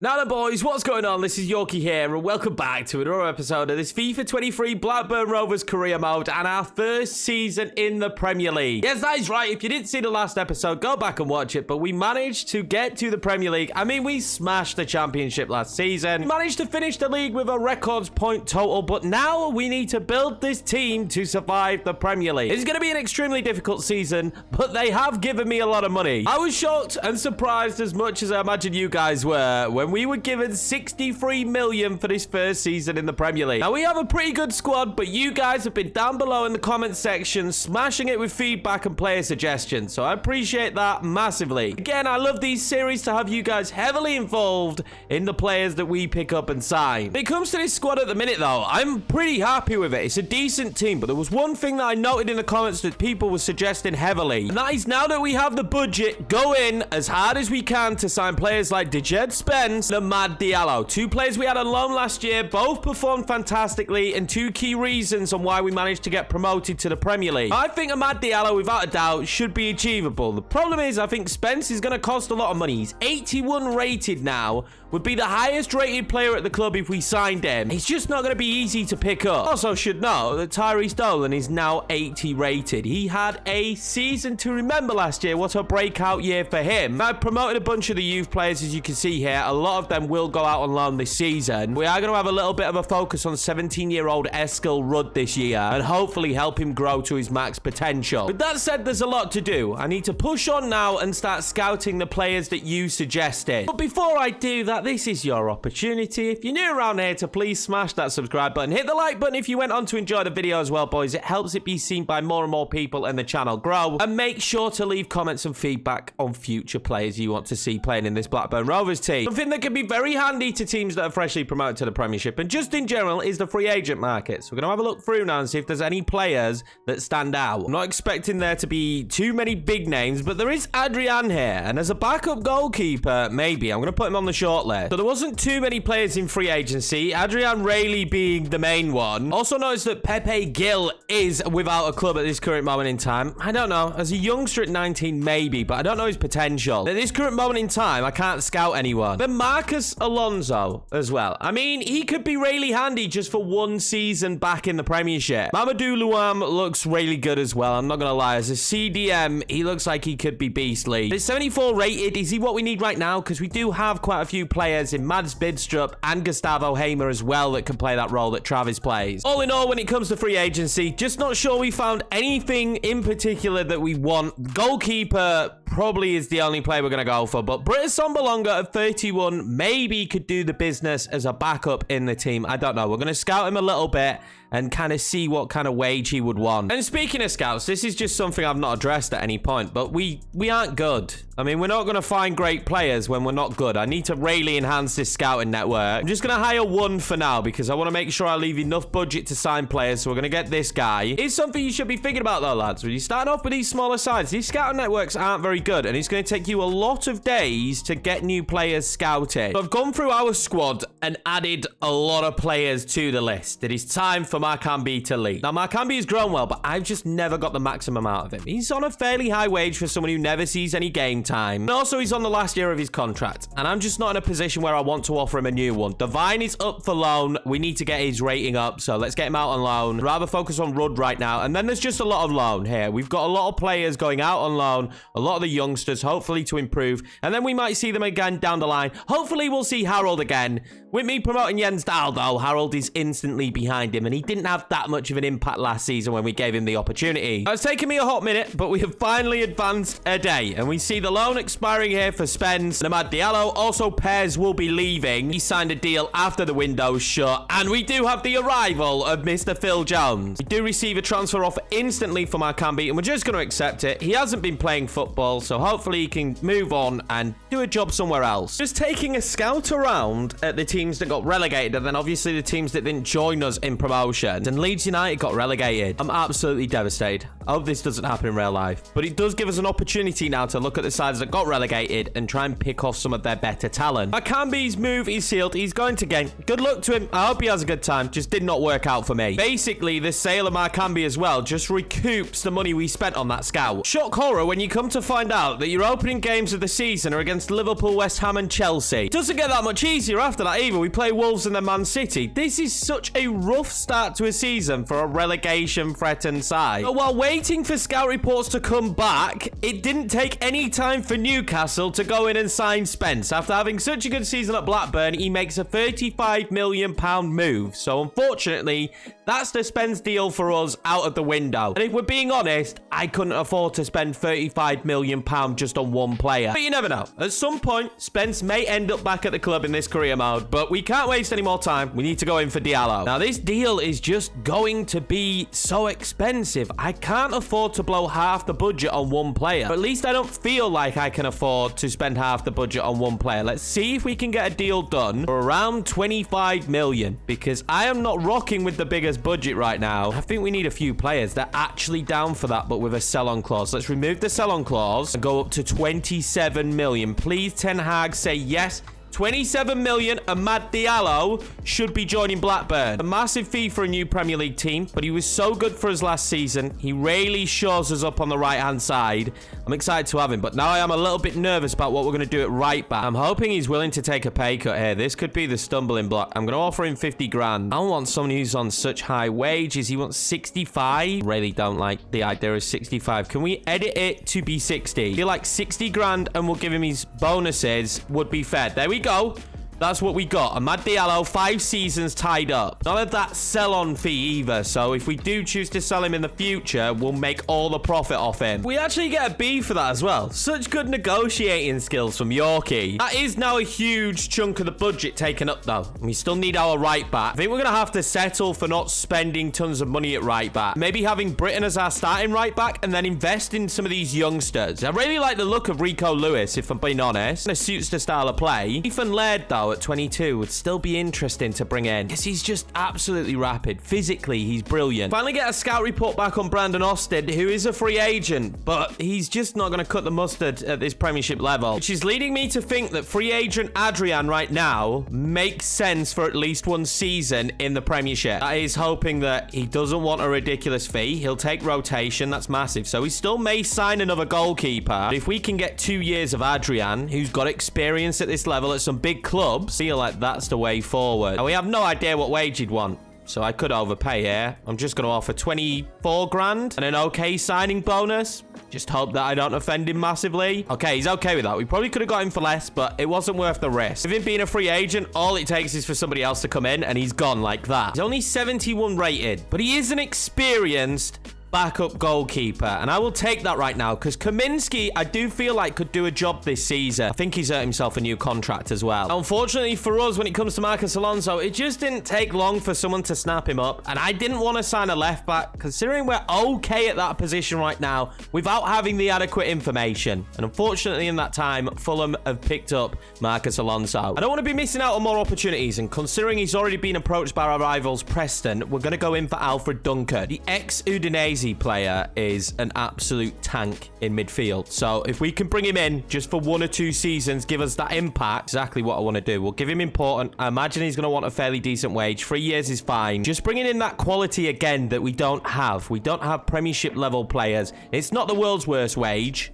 Now then, boys, what's going on? This is Yorkie here, and welcome back to another episode of this FIFA 23 Blackburn Rovers career mode and our first season in the Premier League. Yes, that is right. If you didn't see the last episode, go back and watch it, but we managed to get to the Premier League. I mean, we smashed the Championship last season. We managed to finish the league with a records point total, but now we need to build this team to survive the Premier League. It's going to be an extremely difficult season, but they have given me a lot of money. I was shocked and surprised as much as I imagine you guys were when we were given 63 million for this first season in the Premier League. Now, we have a pretty good squad, but you guys have been down below in the comment section, smashing it with feedback and player suggestions, so I appreciate that massively. Again, I love these series to have you guys heavily involved in the players that we pick up and sign. When it comes to this squad at the minute, though, I'm pretty happy with it. It's a decent team, but there was one thing that I noted in the comments that people were suggesting heavily, and that is now that we have the budget, go in as hard as we can to sign players like Dejed Spence and Amad Diallo. Two players we had on loan last year, both performed fantastically, and two key reasons on why we managed to get promoted to the Premier League. I think Amad Diallo, without a doubt, should be achievable. The problem is, I think Spence is going to cost a lot of money. He's 81 rated now, would be the highest rated player at the club if we signed him. He's just not going to be easy to pick up. Also should know that Tyrese Dolan is now 80 rated. He had a season to remember last year. What a breakout year for him. I've promoted a bunch of the youth players, as you can see here. A lot of them will go out on loan this season. We are going to have a little bit of a focus on 17-year-old Eskil Rudd this year and hopefully help him grow to his max potential. With that said, there's a lot to do. I need to push on now and start scouting the players that you suggested. But before I do that, this is your opportunity. If you're new around here, to please smash that subscribe button. Hit the like button if you went on to enjoy the video as well, boys. It helps it be seen by more and more people and the channel grow. And make sure to leave comments and feedback on future players you want to see playing in this Blackburn Rovers team. Something that can be very handy to teams that are freshly promoted to the Premiership and just in general is the free agent market. So we're going to have a look through now and see if there's any players that stand out. I'm not expecting there to be too many big names, but there is Adrian here, and as a backup goalkeeper, maybe I'm going to put him on the short list. So there wasn't too many players in free agency, Adrian Rayleigh being the main one. Also noticed that Pepe Gil is without a club at this current moment in time. I don't know, as a youngster at 19 maybe, but I don't know his potential. At this current moment in time, I can't scout anyone. Then Marcus Alonso as well. I mean, he could be really handy just for one season back in the Premiership. Mamadou Luam looks really good as well, I'm not gonna lie. As a CDM, he looks like he could be beastly. He's 74 rated. Is he what we need right now? Because we do have quite a few players in Mads Bidstrup and Gustavo Hamer as well that can play that role that Travis plays. All in all, when it comes to free agency, just not sure we found anything in particular that we want. Goalkeeper probably is the only player we're going to go for, but Britta Sombolonga at 31 maybe could do the business as a backup in the team. I don't know. We're going to scout him a little bit and kind of see what kind of wage he would want. And speaking of scouts, this is just something I've not addressed at any point, but we aren't good. I mean, we're not going to find great players when we're not good. I need to really enhance this scouting network. I'm just going to hire one for now because I want to make sure I leave enough budget to sign players, so we're going to get this guy. It's something you should be thinking about though, lads. When you start off with these smaller sides, these scouting networks aren't very good, and it's going to take you a lot of days to get new players scouted. So I've gone through our squad and added a lot of players to the list. It is time for Markambi to leave. Now, Markambi has grown well, but I've just never got the maximum out of him. He's on a fairly high wage for someone who never sees any game time. And also, he's on the last year of his contract, and I'm just not in a position where I want to offer him a new one. Divine is up for loan. We need to get his rating up, so let's get him out on loan. I'd rather focus on Rudd right now. And then there's just a lot of loan here. We've got a lot of players going out on loan, a lot of the youngsters, hopefully to improve, and then we might see them again down the line. Hopefully we'll see Harold again. With me promoting Jens Dahl, though, Harold is instantly behind him, and he didn't have that much of an impact last season when we gave him the opportunity. It's taken me a hot minute, but we have finally advanced a day, and we see the loan expiring here for Spence and Amad Diallo. Also, Pez will be leaving. He signed a deal after the window's shut, and we do have the arrival of Mr. Phil Jones. We do receive a transfer offer instantly from Markambi, and we're just going to accept it. He hasn't been playing football, so hopefully he can move on and do a job somewhere else. Just taking a scout around at the teams that got relegated, and then obviously the teams that didn't join us in promotion. promotion and Leeds United got relegated. I'm absolutely devastated. I hope this doesn't happen in real life. But it does give us an opportunity now to look at the sides that got relegated and try and pick off some of their better talent. Makambi's move is sealed. He's going to gain. Good luck to him. I hope he has a good time. Just did not work out for me. Basically, the sale of Makambi as well just recoups the money we spent on that scout. Shock horror when you come to find out that your opening games of the season are against Liverpool, West Ham and Chelsea. Doesn't get that much easier after that either. We play Wolves and then Man City. This is such a rough start to a season for a relegation-threatened side. But while waiting for scout reports to come back, it didn't take any time for Newcastle to go in and sign Spence. After having such a good season at Blackburn, he makes a £35 million move. So unfortunately, that's the Spence deal for us out of the window. And if we're being honest, I couldn't afford to spend £35 million just on one player. But you never know. At some point, Spence may end up back at the club in this career mode, but we can't waste any more time. We need to go in for Diallo. Now, this deal is just going to be so expensive. I can't afford to blow half the budget on one player. But at least I don't feel like I can afford to spend half the budget on one player. Let's see if we can get a deal done for around 25 million, because I am not rocking with the biggest budget right now. I think we need a few players that are actually down for that, but with a sell-on clause. Let's remove the sell-on clause and go up to 27 million. Please, Ten Hag, say yes. 27 million, Amad Diallo should be joining Blackburn. A massive fee for a new Premier League team, but he was so good for us last season. He really shows us up on the right-hand side. I'm excited to have him, but now I am a little bit nervous about what we're going to do at right back. I'm hoping he's willing to take a pay cut here. This could be the stumbling block. I'm going to offer him 50 grand. I don't want someone who's on such high wages. He wants 65. Really don't like the idea of 65. Can we edit it to be 60? I feel like 60 grand and we'll give him his bonuses would be fair. There we go. That's what we got. Amad Diallo, 5 seasons tied up. None of that sell-on fee either. So if we do choose to sell him in the future, we'll make all the profit off him. We actually get a B for that as well. Such good negotiating skills from Yorkie. That is now a huge chunk of the budget taken up though. We still need our right back. I think we're going to have to settle for not spending tons of money at right back. Maybe having Britain as our starting right back and then invest in some of these youngsters. I really like the look of Rico Lewis, if I'm being honest. It suits the style of play. Ethan Laird though, at 22 would still be interesting to bring in because he's just absolutely rapid. Physically, he's brilliant. Finally get a scout report back on Brandon Austin, who is a free agent, but he's just not going to cut the mustard at this Premiership level, which is leading me to think that free agent Adrian right now makes sense for at least one season in the Premiership. That is hoping that he doesn't want a ridiculous fee. He'll take rotation. That's massive. So he still may sign another goalkeeper. But if we can get 2 years of Adrian, who's got experience at this level at some big clubs, feel like that's the way forward. And we have no idea what wage he'd want, so I could overpay here. I'm just going to offer 24 grand and an okay signing bonus. Just hope that I don't offend him massively. Okay, he's okay with that. We probably could have got him for less, but it wasn't worth the risk. With him being a free agent, all it takes is for somebody else to come in and he's gone like that. He's only 71 rated, but he is an experienced backup goalkeeper, and I will take that right now because Kaminsky, I do feel like could do a job this season. I think he's earned himself a new contract as well. Unfortunately for us, when it comes to Marcus Alonso, it just didn't take long for someone to snap him up, and I didn't want to sign a left back considering we're okay at that position right now without having the adequate information. And unfortunately in that time, Fulham have picked up Marcus Alonso. I don't want to be missing out on more opportunities, and considering he's already been approached by our rivals Preston, we're going to go in for Alfred Dunker. The ex-Udinese player is an absolute tank in midfield. So if we can bring him in just for 1 or 2 seasons, give us that impact, exactly what I want to do. We'll give him important. I imagine he's going to want a fairly decent wage. 3 years is fine. Just bringing in that quality again that we don't have. We don't have Premiership level players. It's not the world's worst wage.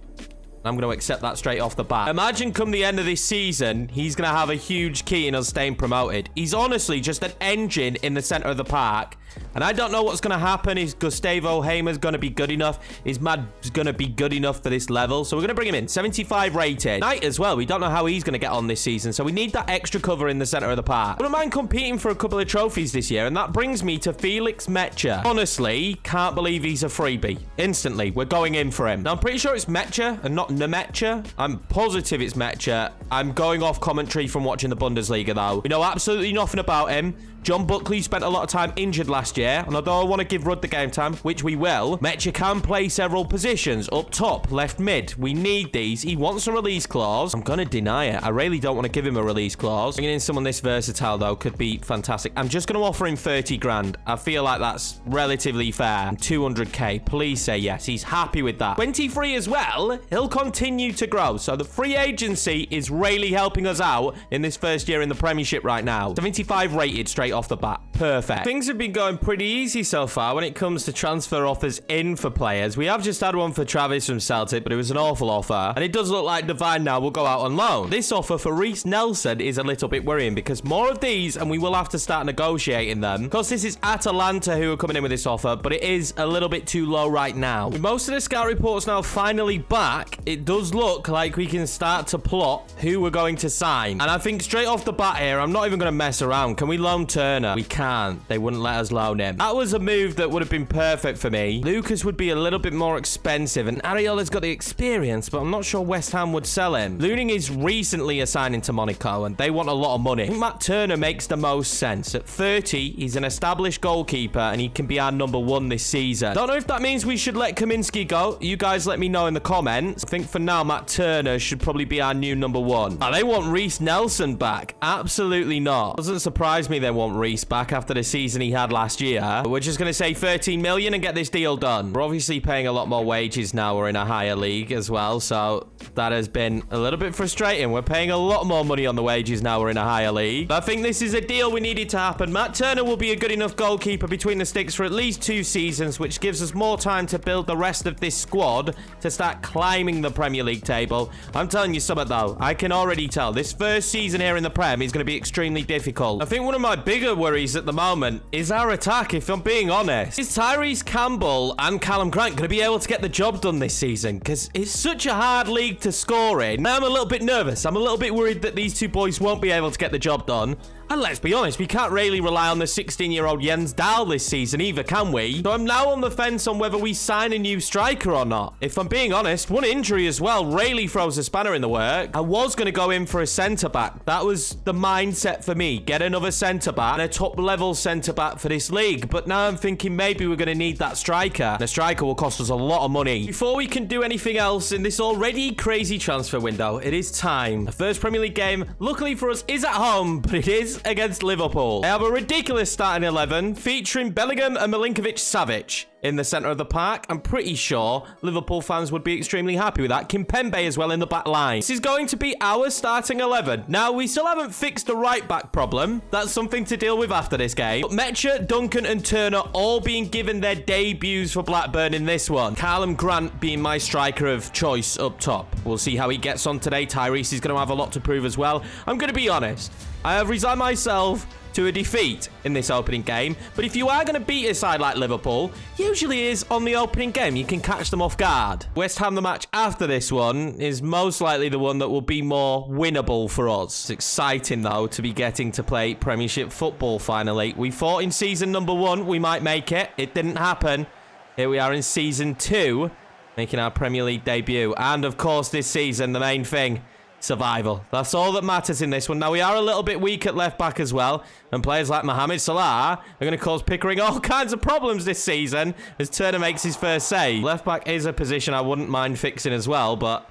I'm going to accept that straight off the bat. Imagine come the end of this season, he's going to have a huge key in us staying promoted. He's honestly just an engine in the center of the park. And I don't know what's going to happen. Is Gustavo Hamer's going to be good enough? Is Mad's going to be good enough for this level? So we're going to bring him in. 75 rated. Knight as well. We don't know how he's going to get on this season. So we need that extra cover in the center of the park. I wouldn't mind competing for a couple of trophies this year. And that brings me to Felix Mecha. Honestly, can't believe he's a freebie. Instantly, we're going in for him. Now, I'm pretty sure it's Mecha and not Nemecha. I'm positive it's Mecha. I'm going off commentary from watching the Bundesliga, though. We know absolutely nothing about him. John Buckley spent a lot of time injured last last year. And although I want to give Rudd the game time, which we will, Metcha can play several positions. Up top, left mid. We need these. He wants a release clause. I'm going to deny it. I really don't want to give him a release clause. Bringing in someone this versatile, though, could be fantastic. I'm just going to offer him 30 grand. I feel like that's relatively fair. 200k. Please say yes. He's happy with that. 23 as well. He'll continue to grow. So the free agency is really helping us out in this first year in the Premiership right now. 75 rated straight off the bat. Perfect. Things have been going pretty easy so far when it comes to transfer offers in for players. We have just had one for Travis from Celtic, but it was an awful offer. And it does look like Divine now will go out on loan. This offer for Reece Nelson is a little bit worrying because more of these and we will have to start negotiating them. Of course, this is Atalanta who are coming in with this offer, but it is a little bit too low right now. With most of the scout reports now finally back, it does look like we can start to plot who we're going to sign. And I think straight off the bat here, I'm not even going to mess around. Can we loan Turner? We can't. They wouldn't let us loan him. That was a move that would have been perfect for me. Lucas would be a little bit more expensive, and Ariola's got the experience, but I'm not sure West Ham would sell him. Luning is recently assigning to Monaco, and they want a lot of money. I think Matt Turner makes the most sense. At 30, he's an established goalkeeper, and he can be our number one this season. Don't know if that means we should let Kaminsky go. You guys let me know in the comments. I think for now, Matt Turner should probably be our new number one. Oh, they want Reece Nelson back. Absolutely not. Doesn't surprise me they want Reece back after the season he had last year. But we're just going to say 13 million and get this deal done. We're obviously paying a lot more wages now. We're in a higher league as well, so that has been a little bit frustrating. We're paying a lot more money on the wages now. We're in a higher league. But I think this is a deal we needed to happen. Matt Turner will be a good enough goalkeeper between the sticks for at least 2 seasons, which gives us more time to build the rest of this squad to start climbing the Premier League table. I'm telling you something, though. I can already tell this first season here in the Prem is going to be extremely difficult. I think one of my bigger worries at the moment is our attack, if I'm being honest. Is Tyrese Campbell and Callum Grant going to be able to get the job done this season? Because it's such a hard league to score in. I'm a little bit nervous. I'm a little bit worried that these two boys won't be able to get the job done. And let's be honest, we can't really rely on the 16-year-old Jens Dahl this season either, can we? So I'm now on the fence on whether we sign a new striker or not. If I'm being honest, one injury as well really throws a spanner in the work. I was going to go in for a centre-back. That was the mindset for me. Get another centre-back and a top-level centre-back for this league. But now I'm thinking maybe we're going to need that striker. The striker will cost us a lot of money. Before we can do anything else in this already crazy transfer window, it is time. The first Premier League game, luckily for us, is at home, but it is against Liverpool. They have a ridiculous starting 11 featuring Bellingham and Milinkovic-Savic in the centre of the park. I'm pretty sure Liverpool fans would be extremely happy with that. Kimpembe as well in the back line. This is going to be our starting 11. Now, we still haven't fixed the right back problem. That's something to deal with after this game. But Metcha, Duncan and Turner all being given their debuts for Blackburn in this one. Callum Grant being my striker of choice up top. We'll see how he gets on today. Tyrese is going to have a lot to prove as well. I'm going to be honest. I have resigned myself to a defeat in this opening game. But if you are going to beat a side like Liverpool, usually is on the opening game. You can catch them off guard. West Ham, the match after this one, is most likely the one that will be more winnable for us. It's exciting, though, to be getting to play Premiership football finally. We thought in season number 1 we might make it. It didn't happen. Here we are in season 2, making our Premier League debut. And, of course, this season, the main thing, survival. That's all that matters in this one. Now, we are a little bit weak at left back as well, and players like Mohamed Salah are going to cause Pickering all kinds of problems this season as Turner makes his first save. Left back is a position I wouldn't mind fixing as well, but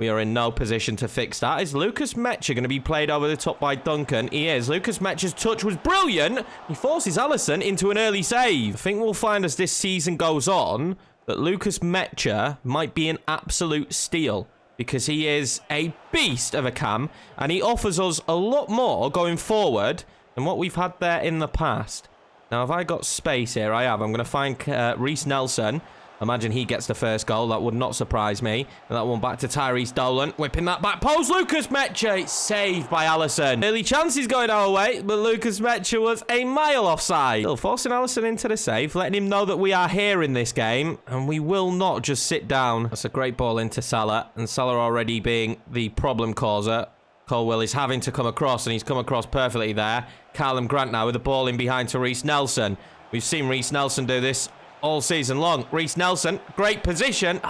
we are in no position to fix that. Is Lucas Metcha going to be played over the top by Duncan? He is. Lucas Metcha's touch was brilliant. He forces Alisson into an early save. I think we'll find as this season goes on that Lucas Metcha might be an absolute steal, because he is a beast of a cam, and he offers us a lot more going forward than what we've had there in the past. Now, have I got space here? I have. I'm going to find Reece Nelson. Imagine he gets the first goal. That would not surprise me. And that one back to Tyrese Dolan. Whipping that back post. Lucas Metcha. It's saved by Alisson. Early chances going our way, but Lucas Metcha was a mile offside. Still forcing Alisson into the save, letting him know that we are here in this game, and we will not just sit down. That's a great ball into Salah, and Salah already being the problem causer. Colwell is having to come across, and he's come across perfectly there. Callum Grant now with the ball in behind to Reece Nelson. We've seen Reece Nelson do this all season long. Reece Nelson, great position.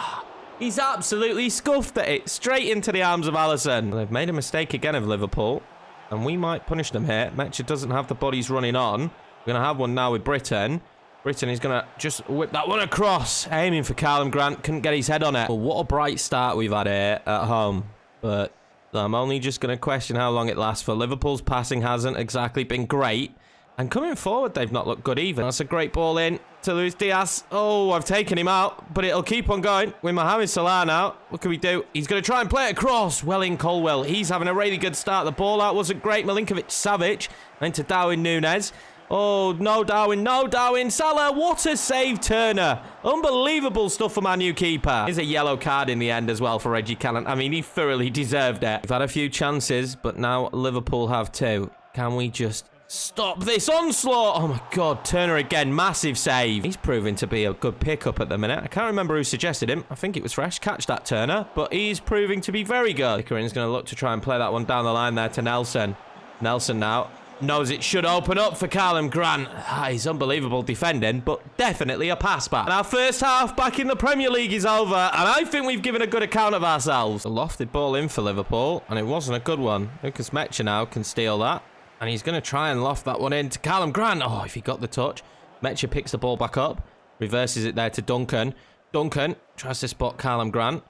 He's absolutely scuffed at it. Straight into the arms of Alisson. They've made a mistake again of Liverpool, and we might punish them here. Metcha doesn't have the bodies running on. We're going to have one now with Britain. Britain is going to just whip that one across. Aiming for Callum Grant. Couldn't get his head on it. Well, what a bright start we've had here at home. But I'm only just going to question how long it lasts for. Liverpool's passing hasn't exactly been great. And coming forward, they've not looked good either. That's a great ball in to Luis Diaz. Oh, I've taken him out, but it'll keep on going with Mohamed Salah now. What can we do? He's going to try and play it across. Well in Colwell. He's having a really good start. The ball out wasn't great. Milinkovic-Savic. Then to Darwin Núñez. Oh, no, Darwin. No, Darwin. Salah. What a save, Turner. Unbelievable stuff from our new keeper. There's a yellow card in the end as well for Reggie Cannon. I mean, he thoroughly deserved it. We've had a few chances, but now Liverpool have two. Can we just stop this onslaught? Oh, my God. Turner again. Massive save. He's proving to be a good pickup at the minute. I can't remember who suggested him. I think it was Fresh. Catch that, Turner. But he's proving to be very good. Pickerin's going to look to try and play that one down the line there to Nelson. Nelson now knows it should open up for Callum Grant. He's unbelievable defending, but definitely a pass back. And our first half back in the Premier League is over, and I think we've given a good account of ourselves. A lofted ball in for Liverpool, and it wasn't a good one. Lucas Mecha now can steal that, and he's going to try and loft that one in to Callum Grant. Oh, if he got the touch. Mecha picks the ball back up, reverses it there to Duncan. Duncan tries to spot Callum Grant.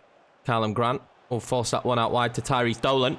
Callum Grant will force that one out wide to Tyrese Dolan.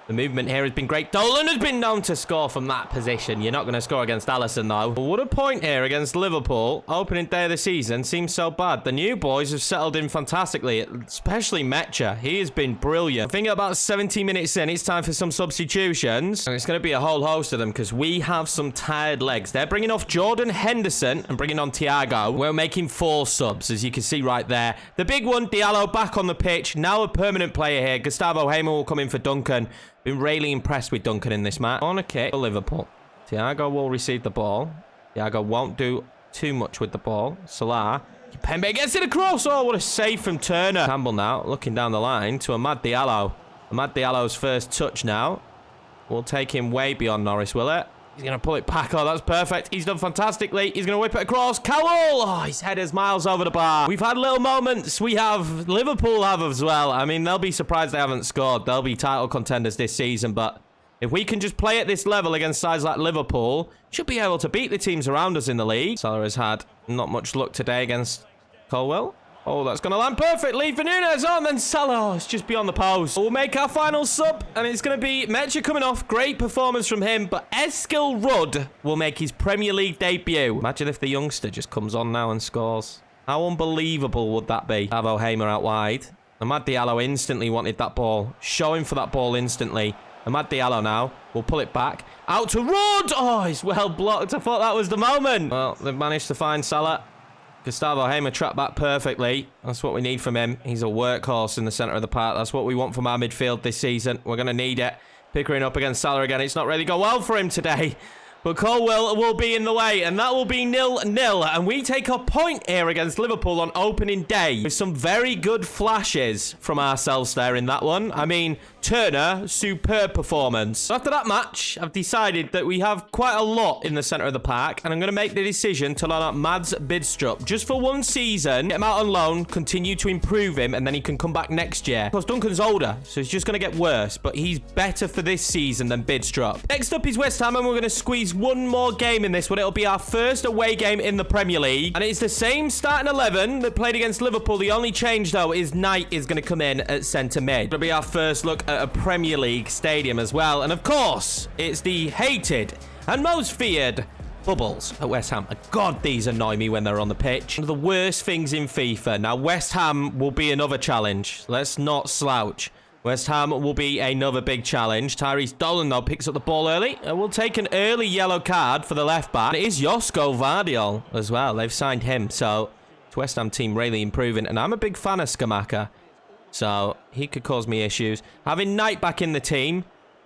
The movement here has been great. Dolan has been known to score from that position. You're not going to score against Alisson, though. But what a point here against Liverpool. Opening day of the season seems so bad. The new boys have settled in fantastically, especially Mecha. He has been brilliant. I think about 70 minutes in, it's time for some substitutions. And it's going to be a whole host of them because we have some tired legs. They're bringing off Jordan Henderson and bringing on Thiago. We're making 4 subs, as you can see right there. The big one, Diallo, back on the pitch. Now a permanent player here. Gustavo Hamer will come in for Duncan. Been really impressed with Duncan in this match. On a kick for Liverpool. Thiago will receive the ball. Thiago won't do too much with the ball. Salah. Pembe gets it across. Oh, what a save from Turner. Campbell now looking down the line to Amad Diallo. Amad Diallo's first touch now. We'll take him way beyond Norris, will it? He's going to pull it back. Oh, that's perfect. He's done fantastically. He's going to whip it across. Cowell! Oh, his head is miles over the bar. We've had little moments. Liverpool have as well. I mean, they'll be surprised they haven't scored. They'll be title contenders this season, but if we can just play at this level against sides like Liverpool, should be able to beat the teams around us in the league. Salah has had not much luck today against Colwell. Oh, that's going to land perfectly for Núñez. Oh, and then Salah. Oh, it's just beyond the post. We'll make our final sub, and it's going to be Mecha coming off. Great performance from him, but Eskil Rudd will make his Premier League debut. Imagine if the youngster just comes on now and scores. How unbelievable would that be? Gustavo Hamer out wide. Amad Diallo instantly wanted that ball. Showing for that ball instantly. Amad Diallo now will pull it back. Out to Rudd. Oh, he's well blocked. I thought that was the moment. Well, they've managed to find Salah. Gustavo Hamer trapped back perfectly. That's what we need from him. He's a workhorse in the centre of the park. That's what we want from our midfield this season. We're going to need it. Pickering up against Salah again. It's not really gone well for him today. But Colwell will be in the way, and that will be 0-0. And we take a point here against Liverpool on opening day with some very good flashes from ourselves there in that one. I mean, Turner, superb performance. After that match, I've decided that we have quite a lot in the centre of the park, and I'm going to make the decision to loan up Mads Bidstrup just for 1 season, get him out on loan, continue to improve him, and then he can come back next year. Because Duncan's older, so he's just going to get worse, but he's better for this season than Bidstrup. Next up is West Ham, and we're going to squeeze one more game in this one. It'll be our first away game in the Premier League, and it's the same starting 11 that played against Liverpool. The only change, though, is Knight is going to come in at centre mid. It'll be our first look at a Premier League stadium as well, and of course, it's the hated and most feared Bubbles at West Ham. God, these annoy me when they're on the pitch. One of the worst things in FIFA. Now, West Ham will be another challenge. Let's not slouch. West Ham will be another big challenge. Tyrese Dolan, though, picks up the ball early. And we'll take an early yellow card for the left back. It is Josko Vardiol as well. They've signed him. So, it's West Ham team really improving. And I'm a big fan of Skamaka. So, he could cause me issues. Having Knight back in the team,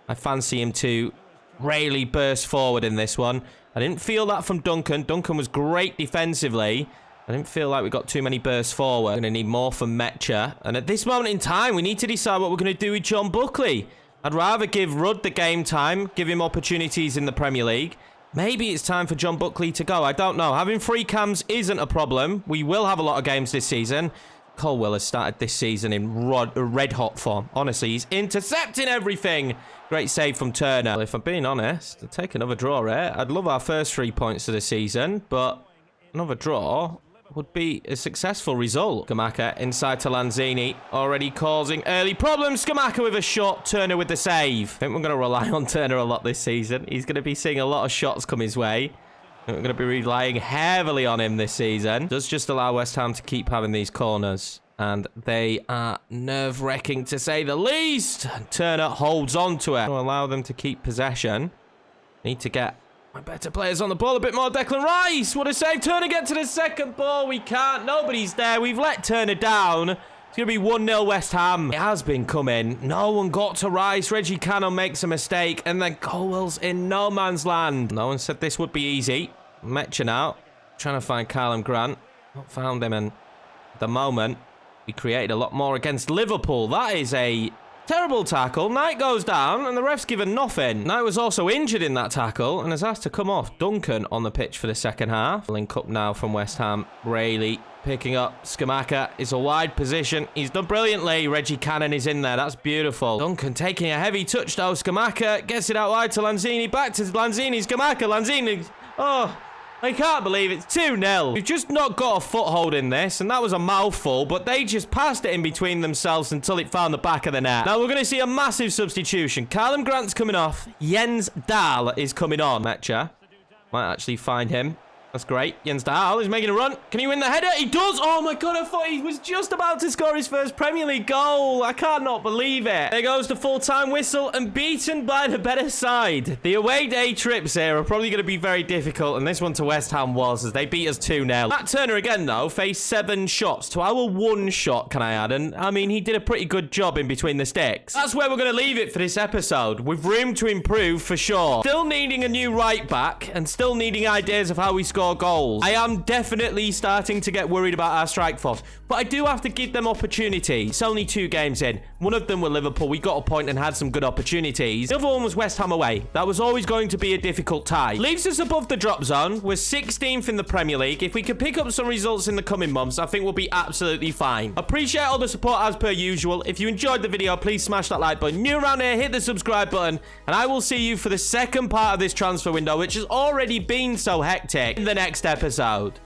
I fancy him to really burst forward in this one. I didn't feel that from Duncan. Duncan was great defensively. I didn't feel like we got too many bursts forward. We're going to need more from Mecha. And at this moment in time, we need to decide what we're going to do with John Buckley. I'd rather give Rudd the game time, give him opportunities in the Premier League. Maybe it's time for John Buckley to go. I don't know. Having 3 cams isn't a problem. We will have a lot of games this season. Colwell has started this season in red-hot form. Honestly, he's intercepting everything. Great save from Turner. Well, if I'm being honest, I'd take another draw here. I'd love our first 3 points of the season, but another draw would be a successful result. Scamacca inside to Lanzini, already causing early problems. Scamacca with a shot, Turner with the save. I think we're going to rely on Turner a lot this season. He's going to be seeing a lot of shots come his way. We're going to be relying heavily on him this season. Does just allow West Ham to keep having these corners. And they are nerve-wracking to say the least. Turner holds on to it. To allow them to keep possession. Need to get my better players on the ball. A bit more. Declan Rice. What a save. Turner get to the second ball. We can't. Nobody's there. We've let Turner down. It's going to be 1-0 West Ham. It has been coming. No one got to Rice. Reggie Cannon makes a mistake. And then Colwell's in no man's land. No one said this would be easy. Metchen out. Trying to find Callum Grant. Not found him. And at the moment, we created a lot more against Liverpool. That is a terrible tackle. Knight goes down and the ref's given nothing. Knight was also injured in that tackle and has asked to come off. Duncan on the pitch for the second half. Link up now from West Ham. Rayleigh picking up. Scamacca is a wide position. He's done brilliantly. Reggie Cannon is in there. That's beautiful. Duncan taking a heavy touch though. Scamacca gets it out wide to Lanzini. Back to Lanzini. Scamacca. Lanzini. Oh, I can't believe it's 2-0. We've just not got a foothold in this, and that was a mouthful, but they just passed it in between themselves until it found the back of the net. Now we're going to see a massive substitution. Callum Grant's coming off. Jens Dahl is coming on. Metcha might actually find him. That's great. Jens Dahl is making a run. Can he win the header? He does. Oh my God, I thought he was just about to score his first Premier League goal. I cannot believe it. There goes the full-time whistle and beaten by the better side. The away day trips here are probably going to be very difficult, and this one to West Ham was, as they beat us 2-0. Matt Turner again, though, faced 7 shots to our 1 shot, can I add? And, I mean, he did a pretty good job in between the sticks. That's where we're going to leave it for this episode, with room to improve for sure. Still needing a new right back, and still needing ideas of how we score goals. I am definitely starting to get worried about our strike force, but I do have to give them opportunity. It's only 2 games in. One of them were Liverpool. We got a point and had some good opportunities. The other one was West Ham away. That was always going to be a difficult tie. Leaves us above the drop zone. We're 16th in the Premier League. If we can pick up some results in the coming months, I think we'll be absolutely fine. Appreciate all the support as per usual. If you enjoyed the video, please smash that like button. New around here, hit the subscribe button, and I will see you for the second part of this transfer window, which has already been so hectic, in the next episode.